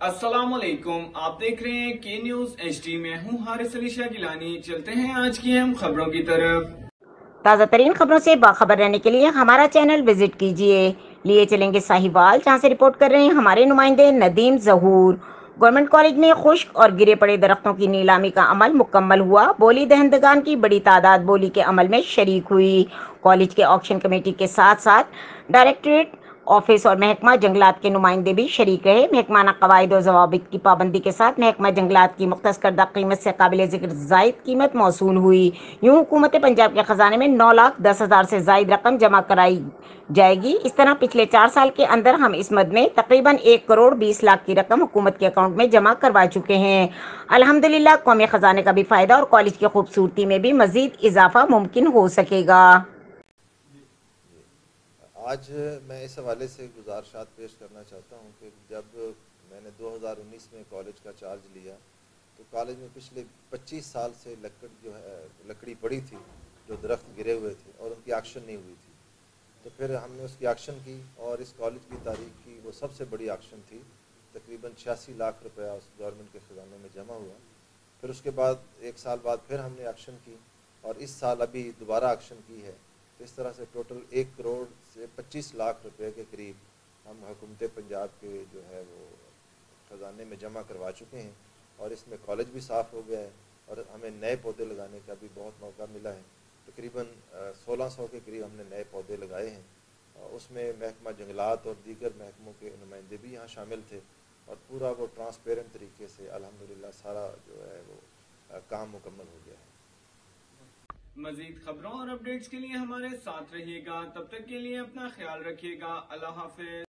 अस्सलामुअलैकुम, आप देख रहे हैं के न्यूज HD में हूँ हारिस अली शाह गिलानी। चलते हैं आज की अहम खबरों की तरफ। ताज़ा तरीन खबरों से बाखबर रहने के लिए हमारा चैनल विजिट कीजिए। लिए चलेंगे साहिवाल, जहां से रिपोर्ट कर रहे हैं हमारे नुमाइंदे नदीम जहूर। गवर्नमेंट कॉलेज में खुश्क और गिरे पड़े दरख्तों की नीलामी का अमल मुकम्मल हुआ। बोली दहंदगान की बड़ी तादाद बोली के अमल में शरीक हुई। कॉलेज के ऑक्शन कमेटी के साथ साथ डायरेक्टरेट ऑफिस और महकमा जंगलात के नुमाइंदे भी शरीक रहे। महकमाना कवायद और जवाबित की पाबंदी के साथ महकमा जंगलात की मुख्तस करदा कीमत से काबिल जिक्र जायद कीमत मौसूल हुई। यूं हुकूमत पंजाब के खजाने में 9,10,000 से जायद रकम जमा कराई जाएगी। इस तरह पिछले 4 साल के अंदर हम इस मद में तकरीबन 1,20,00,000 की रकम हुकूमत के अकाउंट में जमा करवा चुके हैं। अल्हम्दुलिल्लाह कौमी खजाने का भी फायदा और कॉलेज की खूबसूरती में भी मजीद इजाफा मुमकिन हो सकेगा। आज मैं इस हवाले से गुजारिशात पेश करना चाहता हूँ कि जब मैंने 2019 में कॉलेज का चार्ज लिया तो कॉलेज में पिछले 25 साल से लकड़ी पड़ी थी, जो दरख्त गिरे हुए थे और उनकी एक्शन नहीं हुई थी। तो फिर हमने उसकी एक्शन की और इस कॉलेज की तारीख की वो सबसे बड़ी एक्शन थी। तकरीबन 86 लाख रुपया उस गवर्नमेंट के ख़जाने में जमा हुआ। फिर उसके बाद 1 साल बाद फिर हमने एक्शन की और इस साल अभी दोबारा एक्शन की है। तो इस तरह से टोटल 1 करोड़ से 25 लाख रुपए के करीब हम हुकूमत पंजाब के जो है वो ख़जाने में जमा करवा चुके हैं और इसमें कॉलेज भी साफ़ हो गया है और हमें नए पौधे लगाने का भी बहुत मौका मिला है। तकरीबन 1600 के करीब हमने नए पौधे लगाए हैं। उसमें महकमा जंगलात और दीगर महकमों के नुमाइंदे भी यहाँ शामिल थे और पूरा वो ट्रांसपेरेंट तरीके से अल्हम्दुलिल्लाह सारा जो है वो काम मुकम्मल हो गया है। मजीद खबरों और अपडेट्स के लिए हमारे साथ रहिएगा। तब तक के लिए अपना ख्याल रखिएगा। अल्लाह हाफिज।